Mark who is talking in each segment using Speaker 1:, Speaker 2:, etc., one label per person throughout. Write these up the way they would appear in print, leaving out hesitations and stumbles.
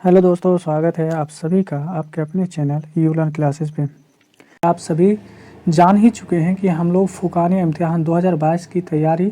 Speaker 1: Hello दोस्तों, स्वागत है आप सभी का आपके अपने चैनल यू लर्न क्लासेस पे। आप सभी जान ही चुके हैं कि हम लोग फ़ुकाने इम्तिहान 2022 की तैयारी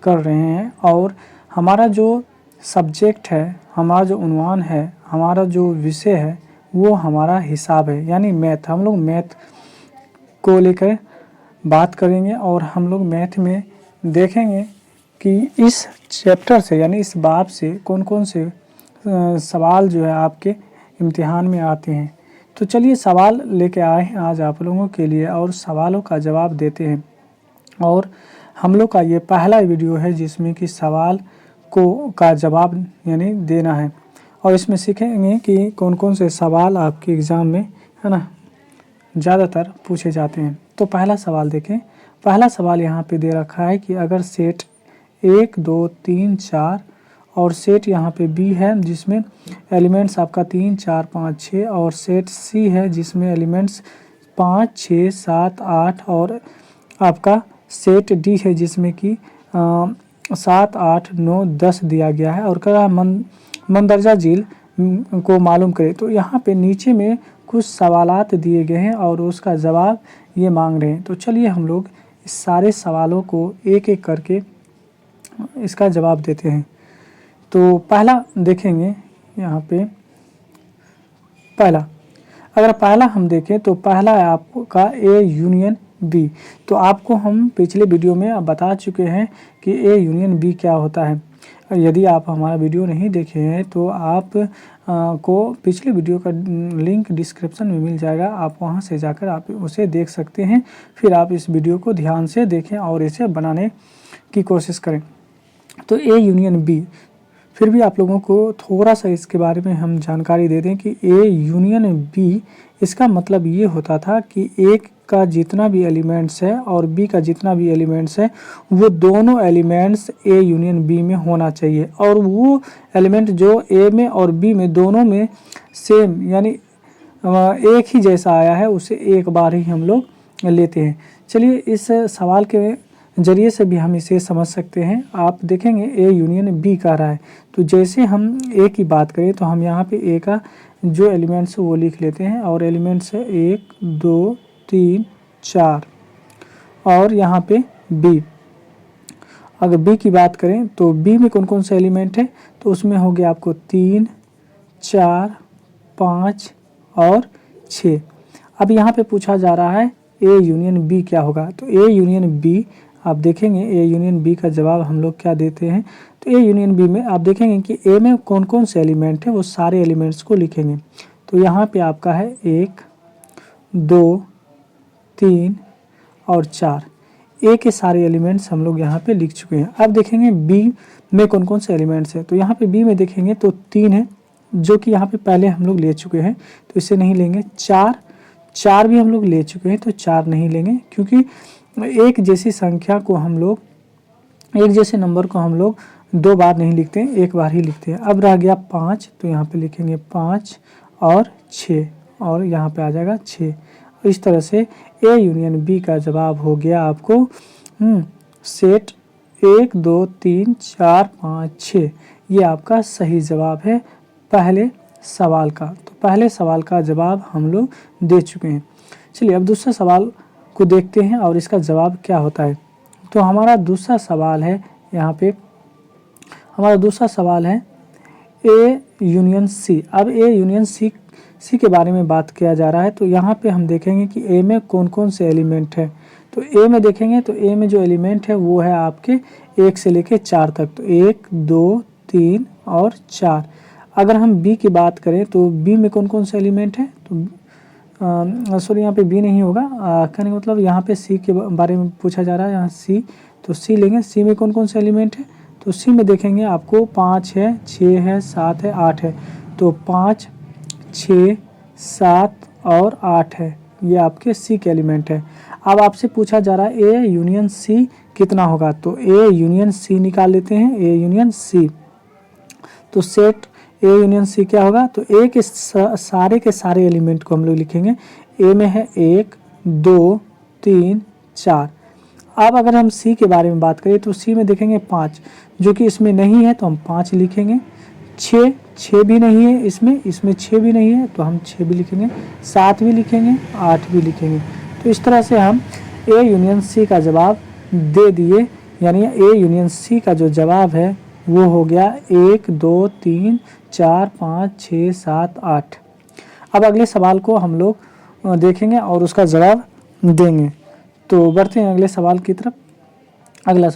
Speaker 1: कर रहे हैं और हमारा जो सब्जेक्ट है, हमारा जो उन्वान है, हमारा जो विषय है वो हमारा हिसाब है, यानी मैथ। हम लोग मैथ को लेकर बात करेंगे और हम लोग मैथ में देखेंगे कि इस चैप्टर से यानी इस बाब से कौन कौन से सवाल जो है आपके इम्तिहान में आते हैं। तो चलिए सवाल लेके आए हैं आज आप लोगों के लिए और सवालों का जवाब देते हैं। और हम लोग का ये पहला वीडियो है जिसमें कि सवाल का जवाब यानी देना है और इसमें सीखेंगे कि कौन कौन से सवाल आपके एग्ज़ाम में है ना ज़्यादातर पूछे जाते हैं। तो पहला सवाल देखें। पहला सवाल यहाँ पे दे रखा है कि अगर सेट 1 2 3 4 और सेट यहाँ पे बी है जिसमें एलिमेंट्स आपका 3 4 5 6 और सेट सी है जिसमें एलिमेंट्स 5 6 7 8 और आपका सेट डी है जिसमें कि 7 8 9 10 दिया गया है और कहा मंदरजा झील को मालूम करें। तो यहाँ पे नीचे में कुछ सवालात दिए गए हैं और उसका जवाब ये मांग रहे हैं। तो चलिए हम लोग इस सारे सवालों को एक एक करके इसका जवाब देते हैं। तो पहला देखेंगे यहाँ पे। अगर पहला हम देखें तो पहला है आपका ए यूनियन बी। तो आपको हम पिछले वीडियो में बता चुके हैं कि ए यूनियन बी क्या होता है। यदि आप हमारा वीडियो नहीं देखे हैं तो आप को पिछले वीडियो का लिंक डिस्क्रिप्शन में मिल जाएगा, आप वहां से जाकर आप उसे देख सकते हैं। फिर आप इस वीडियो को ध्यान से देखें और इसे बनाने की कोशिश करें। तो ए यूनियन बी, फिर भी आप लोगों को थोड़ा सा इसके बारे में हम जानकारी दे दें कि ए यूनियन बी इसका मतलब ये होता था कि एक का जितना भी एलिमेंट्स है और बी का जितना भी एलिमेंट्स है वो दोनों एलिमेंट्स ए यूनियन बी में होना चाहिए और वो एलिमेंट जो ए में और बी में दोनों में सेम यानी एक ही जैसा आया है उसे एक बार ही हम लोग लेते हैं। चलिए इस सवाल के जरिए से भी हम इसे समझ सकते हैं। आप देखेंगे ए यूनियन बी कह रहा है, तो जैसे हम ए की बात करें तो हम यहाँ पे ए का जो एलिमेंट्स है वो लिख लेते हैं और एलिमेंट्स है 1 2 3 4 और यहाँ पे बी। अगर बी की बात करें तो बी में कौन कौन से एलिमेंट है, तो उसमें हो गया आपको 3 4 5 और 6। अब यहाँ पे पूछा जा रहा है ए यूनियन बी क्या होगा। तो ए यूनियन बी आप देखेंगे ए यूनियन बी का जवाब हम लोग क्या देते हैं। तो ए यूनियन बी में आप देखेंगे कि ए में कौन कौन से एलिमेंट है वो सारे एलिमेंट्स को लिखेंगे। तो यहाँ पे आपका है 1 2 3 और 4। ए के सारे एलिमेंट्स हम लोग यहाँ पे लिख चुके हैं। अब देखेंगे बी में कौन कौन से एलिमेंट्स है। तो यहाँ पे बी में देखेंगे तो 3 है जो कि यहाँ पे पहले हम लोग ले चुके हैं तो इसे नहीं लेंगे। 4 भी हम लोग ले चुके हैं तो 4 नहीं लेंगे, क्योंकि एक जैसी संख्या को हम लोग एक जैसे नंबर को हम लोग 2 बार नहीं लिखते हैं, एक बार ही लिखते हैं। अब रह गया 5, तो यहाँ पे लिखेंगे 5 और 6 और यहाँ पे आ जाएगा 6। इस तरह से ए यूनियन बी का जवाब हो गया आपको सेट 1 2 3 4 5 6। ये आपका सही जवाब है पहले सवाल का। तो पहले सवाल का जवाब हम लोग दे चुके हैं। चलिए अब दूसरा सवाल को देखते हैं और इसका जवाब क्या होता है। तो हमारा दूसरा सवाल है यहाँ पे, हमारा दूसरा सवाल है ए यूनियन सी। अब ए यूनियन सी के बारे में बात किया जा रहा है। तो यहाँ पे हम देखेंगे कि ए में कौन कौन से एलिमेंट है। तो ए में देखेंगे तो ए में जो एलिमेंट है वो है आपके 1 से लेके 4 तक। तो 1 2 3 और 4। अगर हम बी की बात करें तो बी में कौन कौन से एलिमेंट है, तो सॉरी यहाँ पे बी नहीं होगा, कहने का मतलब यहाँ पे सी के बारे में पूछा जा रहा है। यहाँ सी, तो सी लेंगे। सी में कौन कौन से एलिमेंट है, तो सी में देखेंगे आपको 5 है 6 है 7 है 8 है। तो 5 6 7 और 8 है, ये आपके सी के एलिमेंट है। अब आपसे पूछा जा रहा है ए यूनियन सी कितना होगा। तो ए यूनियन सी निकाल लेते हैं। ए यूनियन सी, तो सेट ए यूनियन सी क्या होगा, तो ए के सारे के सारे एलिमेंट को हम लोग लिखेंगे। ए में है 1 2 3 4। अब अगर हम सी के बारे में बात करें तो सी में देखेंगे 5, जो कि इसमें नहीं है तो हम 5 लिखेंगे। 6 6 भी नहीं है इसमें 6 भी नहीं है, तो हम 6 भी लिखेंगे, 7 भी लिखेंगे, 8 भी लिखेंगे। तो इस तरह से हम ए यूनियन सी का जवाब दे दिए, यानी ए यूनियन सी का जो जवाब है वो हो गया 1 2 3 4 5 6 7 8। अब अगले सवाल को हम लोग देखेंगे और उसका जवाब देंगे। तो बढ़ते हैं अगले सवाल की तरफ। अगला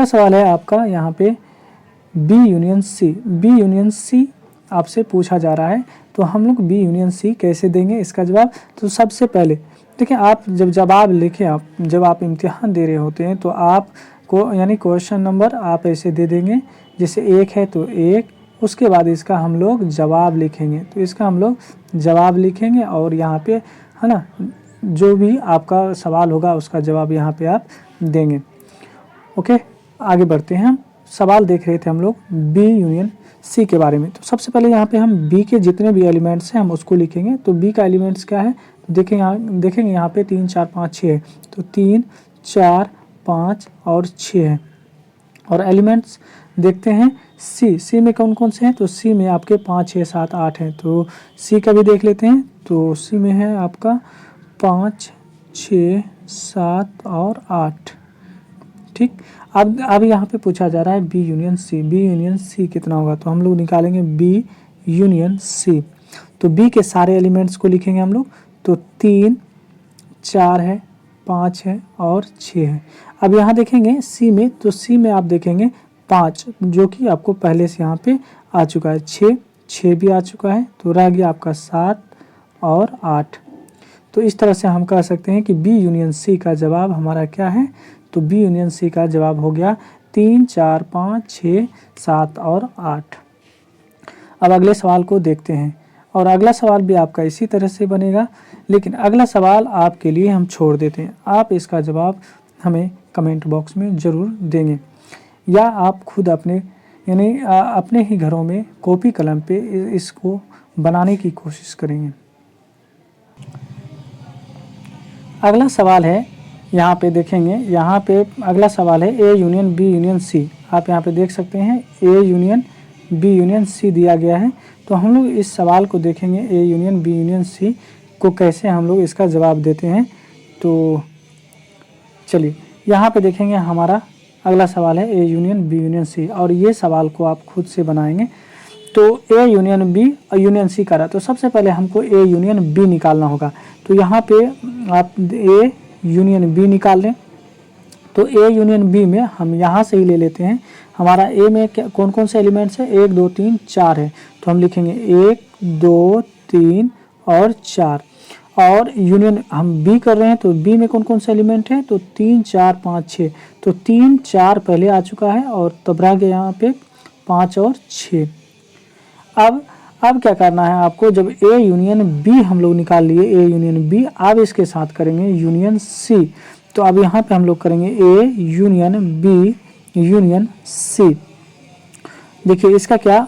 Speaker 1: सवाल है आपका यहाँ पे बी यूनियन सी आपसे पूछा जा रहा है। तो हम लोग बी यूनियन सी कैसे देंगे इसका जवाब। तो सबसे पहले देखिए, आप जब जवाब लिखें, जब आप इम्तिहान दे रहे होते हैं तो आप को यानी क्वेश्चन नंबर आप ऐसे दे देंगे, जैसे 1 है तो 1, उसके बाद इसका हम लोग जवाब लिखेंगे। तो इसका हम लोग जवाब लिखेंगे और यहाँ पे है ना, जो भी आपका सवाल होगा उसका जवाब यहाँ पे आप देंगे। ओके, आगे बढ़ते हैं। हम सवाल देख रहे थे हम लोग बी यूनियन सी के बारे में। तो सबसे पहले यहाँ पे हम बी के जितने भी एलिमेंट्स हैं हम उसको लिखेंगे। तो बी का एलिमेंट्स क्या है, तो देखेंगे यहाँ पे 3 4 5 6 है। तो 3 4 5 और 6 है। और एलिमेंट्स देखते हैं सी में कौन कौन से हैं। तो सी में आपके 5 6 7 8 हैं। तो सी का भी देख लेते हैं। तो सी में है आपका 5 6 7 और 8। ठीक, अब यहाँ पे पूछा जा रहा है बी यूनियन सी कितना होगा। तो हम लोग निकालेंगे बी यूनियन सी। तो बी के सारे एलिमेंट्स को लिखेंगे हम लोग। तो 3 4 है, 5 है और 6 है। अब यहाँ देखेंगे सी में, तो सी में आप देखेंगे 5, जो कि आपको पहले से यहाँ पे आ चुका है। 6 भी आ चुका है। तो रह गया आपका 7 और 8। तो इस तरह से हम कह सकते हैं कि बी यूनियन सी का जवाब हमारा क्या है। तो बी यूनियन सी का जवाब हो गया 3 4 5 6 7 और 8। अब अगले सवाल को देखते हैं और अगला सवाल भी आपका इसी तरह से बनेगा, लेकिन अगला सवाल आपके लिए हम छोड़ देते हैं। आप इसका जवाब हमें कमेंट बॉक्स में ज़रूर देंगे, या आप खुद अपने ही घरों में कॉपी कलम पे इसको बनाने की कोशिश करेंगे। अगला सवाल है, यहाँ पे देखेंगे, यहाँ पे अगला सवाल है A union B union C. आप यहाँ पे देख सकते हैं A union B union C दिया गया है। तो हम लोग इस सवाल को देखेंगे A union B union C को कैसे हम लोग इसका जवाब देते हैं। तो चलिए यहाँ पे देखेंगे, हमारा अगला सवाल है A union B union C, और ये सवाल को आप खुद से बनाएंगे। तो A union B union C करा, तो सबसे पहले हमको ए यूनियन बी निकालना होगा। तो यहाँ पे आप ए यूनियन बी निकाल लें। तो ए यूनियन बी में हम यहाँ से ही ले लेते हैं। हमारा ए में कौन कौन से एलिमेंट्स है, 1 2 3 4 है। तो हम लिखेंगे 1 2 3 और 4। और यूनियन हम बी कर रहे हैं, तो बी में कौन कौन से एलिमेंट है, तो 3 4 5 6। तो 3 4 पहले आ चुका है और तब रह गया यहाँ पे 5 और 6। अब क्या करना है आपको, जब ए यूनियन बी हम लोग निकाल लिए ए यूनियन बी, अब इसके साथ करेंगे यूनियन सी। तो अब यहाँ पे हम लोग करेंगे A union B union C. देखिए इसका क्या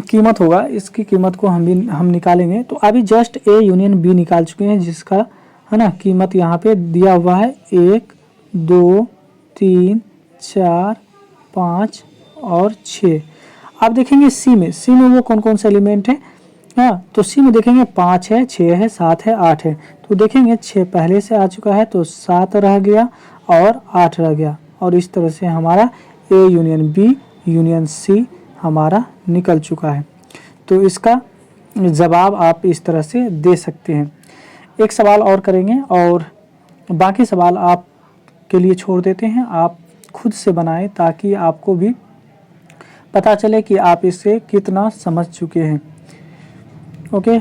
Speaker 1: कीमत होगा, इसकी कीमत को हम निकालेंगे। तो अभी जस्ट ए यूनियन बी निकाल चुके हैं, जिसका है ना कीमत यहाँ पे दिया हुआ है 1 2 3 4 5 और 6। अब देखेंगे सी में वो कौन कौन से एलिमेंट है। हाँ, तो सी में देखेंगे 5 है, 6 है, 7 है, 8 है। तो देखेंगे 6 पहले से आ चुका है, तो 7 रह गया और 8 रह गया। और इस तरह से हमारा A union B union C हमारा निकल चुका है। तो इसका जवाब आप इस तरह से दे सकते हैं। एक सवाल और करेंगे और बाकी सवाल आप के लिए छोड़ देते हैं। आप खुद से बनाएं ताकि आपको भी पता चले कि आप इससे कितना समझ चुके हैं। ओके,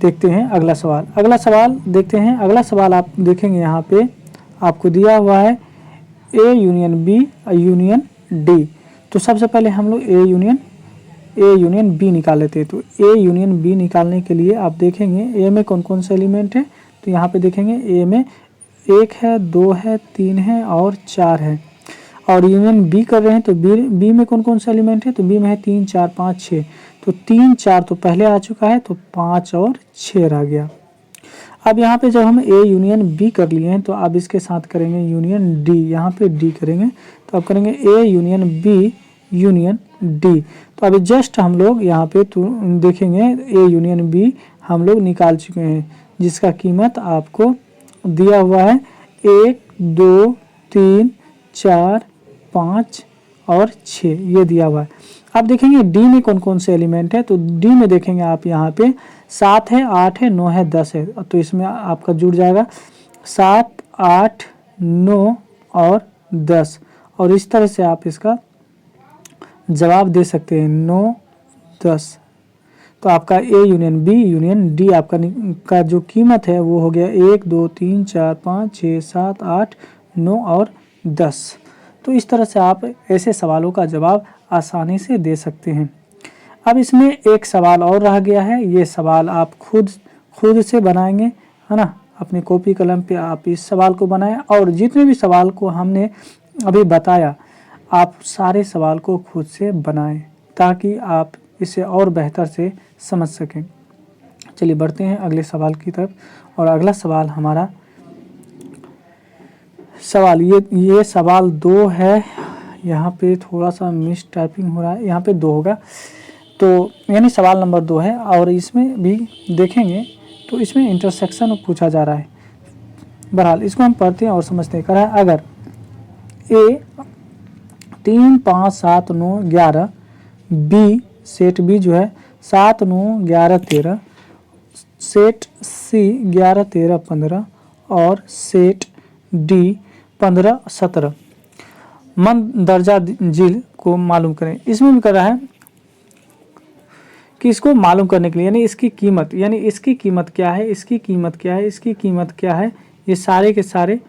Speaker 1: देखते हैं अगला सवाल देखते हैं। अगला सवाल आप देखेंगे, यहाँ पे आपको दिया हुआ है A union B union D. तो सबसे पहले हम लोग ए यूनियन बी निकाल लेते हैं। तो ए यूनियन बी निकालने के लिए आप देखेंगे ए में कौन कौन से एलिमेंट है। तो यहाँ पे देखेंगे ए में 1 है, 2 है, 3 है और 4 है। और यूनियन बी कर रहे हैं, तो बी में कौन कौन से एलिमेंट है। तो बी में है 3 4 5 6। तो 3 4 तो पहले आ चुका है, तो 5 और 6 रह गया। अब यहाँ पे जब हम ए यूनियन बी कर लिए हैं तो अब इसके साथ करेंगे यूनियन डी, यहाँ पे डी करेंगे तो अब करेंगे A union B union D. तो अभी जस्ट हम लोग यहाँ पे देखेंगे ए यूनियन बी हम लोग निकाल चुके हैं, जिसका कीमत आपको दिया हुआ है 1 2 3 4 5 और 6, ये दिया हुआ है। अब देखेंगे डी में कौन कौन से एलिमेंट है, तो डी में देखेंगे आप यहाँ पे 7 है, 8 है, 9 है, 10 है, तो इसमें आपका जुड़ जाएगा 7 8 9 और 10, और इस तरह से आप इसका जवाब दे सकते हैं 9 10। तो आपका A union B union D आपका का जो कीमत है वो हो गया 1 2 3 4 5 6 7 8 9 और 10। तो इस तरह से आप ऐसे सवालों का जवाब आसानी से दे सकते हैं। अब इसमें एक सवाल और रह गया है, ये सवाल आप खुद से बनाएंगे, है ना। अपनी कॉपी कलम पे आप इस सवाल को बनाएं, और जितने भी सवाल को हमने अभी बताया आप सारे सवाल को खुद से बनाएं ताकि आप इसे और बेहतर से समझ सकें। चलिए बढ़ते हैं अगले सवाल की तरफ, और अगला सवाल हमारा सवाल ये सवाल 2 है। यहाँ पे थोड़ा सा मिस टाइपिंग हो रहा है, यहाँ पे 2 होगा, तो यानी सवाल नंबर 2 है। और इसमें भी देखेंगे तो इसमें इंटरसेक्शन पूछा जा रहा है। बहरहाल इसको हम पढ़ते हैं और समझते हैं। कह रहा है अगर ए 3 5 7 9 11, बी सेट बी जो है 7 9 11 13, सेट सी 11 13 15 और सेट डी 15 17 मंदरजा जिल को मालूम करें। इसमें भी कर रहा है कि इसको मालूम करने के लिए यानी इसकी कीमत क्या है, इसकी कीमत क्या है, इसकी कीमत क्या है, ये सारे के सारे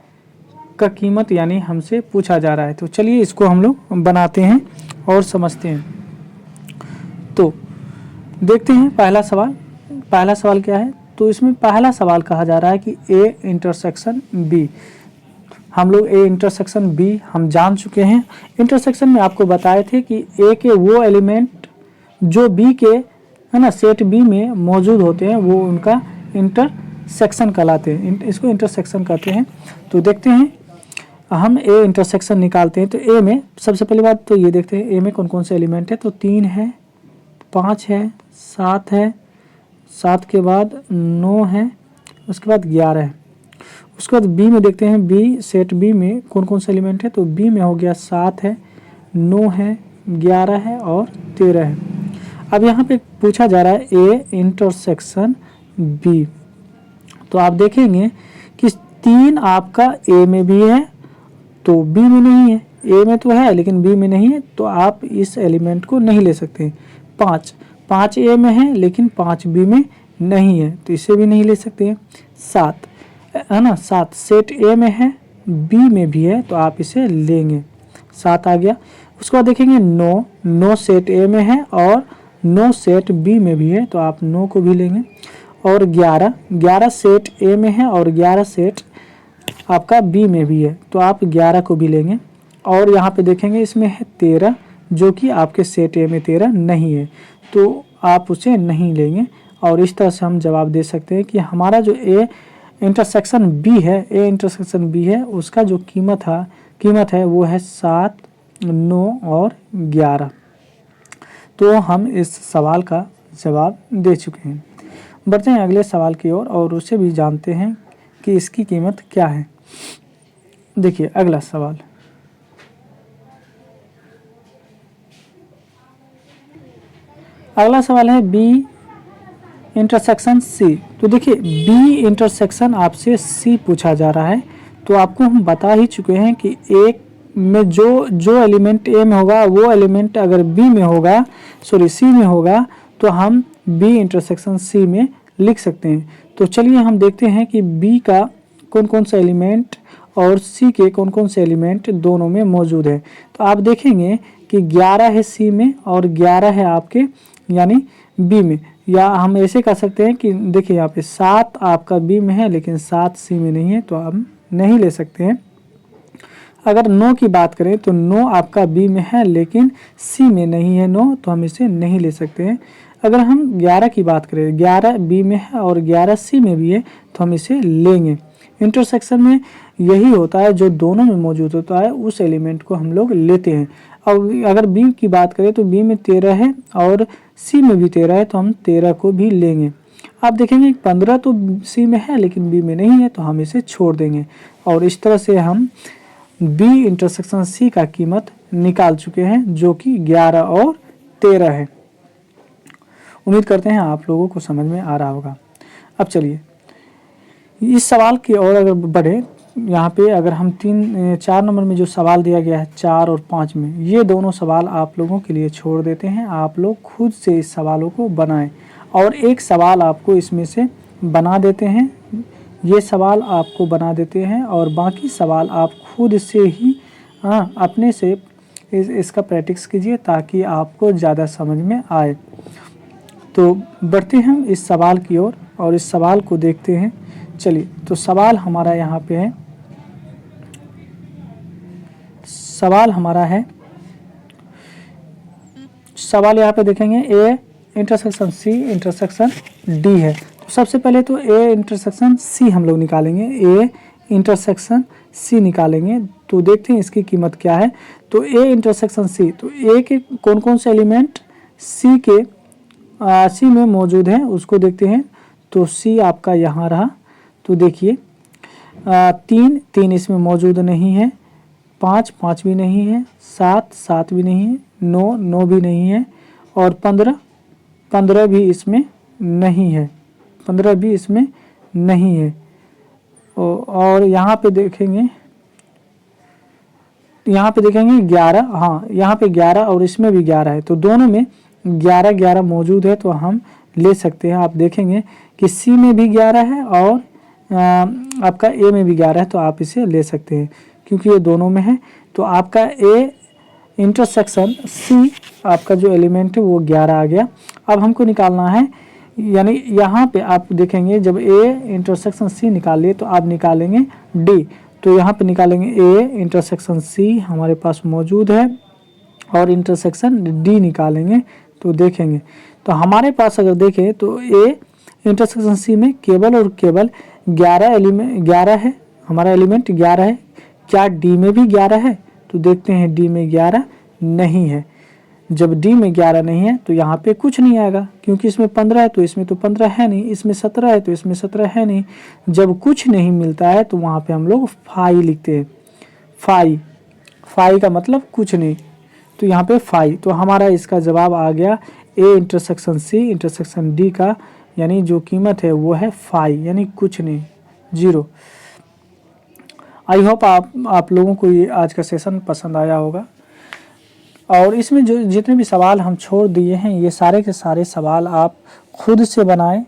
Speaker 1: का कीमत यानी हमसे पूछा जा रहा है। तो चलिए इसको हम लोग बनाते हैं और समझते हैं। तो देखते हैं पहला सवाल क्या है। तो इसमें पहला सवाल कहा जा रहा है कि ए इंटरसेक्शन बी। हम लोग ए इंटरसेक्शन बी हम जान चुके हैं। इंटरसेक्शन में आपको बताए थे कि ए के वो एलिमेंट जो बी के, है ना, सेट बी में मौजूद होते हैं वो उनका इंटरसेक्शन कहलाते हैं, इसको इंटरसेक्शन कहते हैं। तो देखते हैं हम ए इंटरसेक्शन निकालते हैं। तो ए में सबसे पहली बात तो ये देखते हैं ए में कौन कौन से एलिमेंट है। तो 3 है, 5 है, 7 है, 7 के बाद 9 है, उसके बाद 11 है। उसके बाद बी में देखते हैं बी सेट बी में कौन कौन से एलिमेंट है। तो बी में हो गया 7 है, 9 है, 11 है और 13 है। अब यहाँ पे पूछा जा रहा है ए इंटरसेक्शन बी। तो आप देखेंगे कि 3 आपका ए में भी है तो बी में नहीं है, ए में तो है लेकिन बी में नहीं है, तो आप इस एलिमेंट को नहीं ले सकते। 5 ए में है लेकिन 5 बी में नहीं है तो इसे भी नहीं ले सकते। 7 है ना, 7 सेट ए में है, बी में भी है तो आप इसे लेंगे, 7 आ गया। उसके बाद देखेंगे 9 सेट ए में है और 9 सेट बी में भी है तो आप 9 को भी लेंगे। और 11 सेट ए में है और 11 सेट आपका बी में भी है तो आप 11 को भी लेंगे। और यहाँ पे देखेंगे इसमें है 13 जो कि आपके सेट ए में 13 नहीं है तो आप उसे नहीं लेंगे। और इस तरह से हम जवाब दे सकते हैं कि हमारा जो ए इंटरसेक्शन बी है उसका जो कीमत है वो है 7 9 और 11। तो हम इस सवाल का जवाब दे चुके हैं। बढ़ते हैं अगले सवाल की ओर और उससे भी जानते हैं कि इसकी कीमत क्या है। देखिए अगला सवाल, है बी इंटरसेक्शन सी। तो देखिए बी इंटरसेक्शन आपसे सी पूछा जा रहा है। तो आपको हम बता ही चुके हैं कि एक में जो एलिमेंट ए में होगा वो एलिमेंट अगर बी में होगा सी में होगा तो हम बी इंटरसेक्शन सी में लिख सकते हैं। तो चलिए हम देखते हैं कि बी का कौन कौन सा एलिमेंट और सी के कौन कौन से एलिमेंट दोनों में मौजूद है। तो आप देखेंगे कि 11 है सी में और 11 है आपके यानी बी में, या हम ऐसे कह सकते हैं कि देखिए यहाँ पे 7 आपका बी में है लेकिन 7 सी में नहीं है तो हम नहीं ले सकते हैं। अगर 9 की बात करें तो 9 आपका बी में है लेकिन सी में नहीं है 9 तो हम इसे नहीं ले सकते हैं। अगर हम 11 की बात करें, 11 बी में है और 11 सी में भी है, तो हम इसे लेंगे। इंटरसेक्शन में यही होता है, जो दोनों में मौजूद होता है उस एलिमेंट को हम लोग लेते हैं। और अगर बी की बात करें तो बी में 13 है और सी में भी 13 है, तो हम 13 को भी लेंगे। आप देखेंगे 15 तो सी में है लेकिन बी में नहीं है, तो हम इसे छोड़ देंगे। और इस तरह से हम बी इंटरसेक्शन सी का कीमत निकाल चुके हैं, जो कि 11 और 13 है। उम्मीद करते हैं आप लोगों को समझ में आ रहा होगा। अब चलिए इस सवाल की ओर अगर बढ़े, यहाँ पे अगर हम 4 नंबर में जो सवाल दिया गया है 4 और 5 में, ये दोनों सवाल आप लोगों के लिए छोड़ देते हैं। आप लोग खुद से इस सवालों को बनाएं और एक सवाल आपको इसमें से बना देते हैं, ये सवाल आपको बना देते हैं और बाकी सवाल आप खुद से ही अपने से इसका प्रैक्टिस कीजिए ताकि आपको ज़्यादा समझ में आए। तो बढ़ते हैं इस सवाल की ओर और इस सवाल को देखते हैं। चलिए, तो सवाल हमारा यहाँ पे है, सवाल हमारा है, सवाल यहाँ पे देखेंगे A intersection C intersection D है। तो सबसे पहले तो ए इंटरसेक्शन सी हम लोग निकालेंगे, ए इंटरसेक्शन सी निकालेंगे। तो देखते हैं इसकी कीमत क्या है। तो ए इंटरसेक्शन सी, तो ए के कौन कौन से एलिमेंट सी के सी में मौजूद है उसको देखते हैं। तो सी आपका यहाँ रहा, तो देखिए 3 इसमें मौजूद नहीं है, 5 भी नहीं है, 7 भी नहीं है, 9 भी नहीं है और 15 भी इसमें नहीं है, 15 भी इसमें नहीं है। और यहाँ पे देखेंगे 11, हाँ यहाँ पे 11 और इसमें भी 11 है, तो दोनों में 11 मौजूद है, तो हम ले सकते हैं। आप देखेंगे कि सी में भी 11 है और आपका ए में भी 11 है, तो आप इसे ले सकते हैं क्योंकि ये दोनों में है। तो आपका ए इंटरसेक्शन सी आपका जो एलिमेंट है वो 11 आ गया। अब हमको निकालना है, यानी यहाँ पे आप देखेंगे जब ए इंटरसेक्शन सी निकाल लिए तो आप निकालेंगे डी। तो यहाँ पे निकालेंगे ए इंटरसेक्शन सी हमारे पास मौजूद है और इंटरसेक्शन डी निकालेंगे। तो देखेंगे तो हमारे पास अगर देखें तो ए इंटरसेक्शन सी में केवल और केवल 11 है, हमारा एलिमेंट 11 है। क्या डी में भी 11 है? तो देखते हैं डी में 11 नहीं है। जब डी में 11 नहीं है तो यहाँ पे कुछ नहीं आएगा, क्योंकि इसमें 15 है तो इसमें तो 15 है नहीं, इसमें 17 है तो इसमें 17 है नहीं। जब कुछ नहीं मिलता है तो वहाँ पे हम लोग फाई लिखते हैं। फाई का मतलब कुछ नहीं, तो यहाँ पे फाई। तो हमारा इसका जवाब आ गया A intersection C intersection D का, यानी जो कीमत है वो है फाई, यानी कुछ नहीं, 0। आई होप आप लोगों को ये आज का सेशन पसंद आया होगा। और इसमें जो जितने भी सवाल हम छोड़ दिए हैं ये सारे के सारे सवाल आप खुद से बनाएं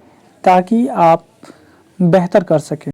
Speaker 1: ताकि आप बेहतर कर सकें।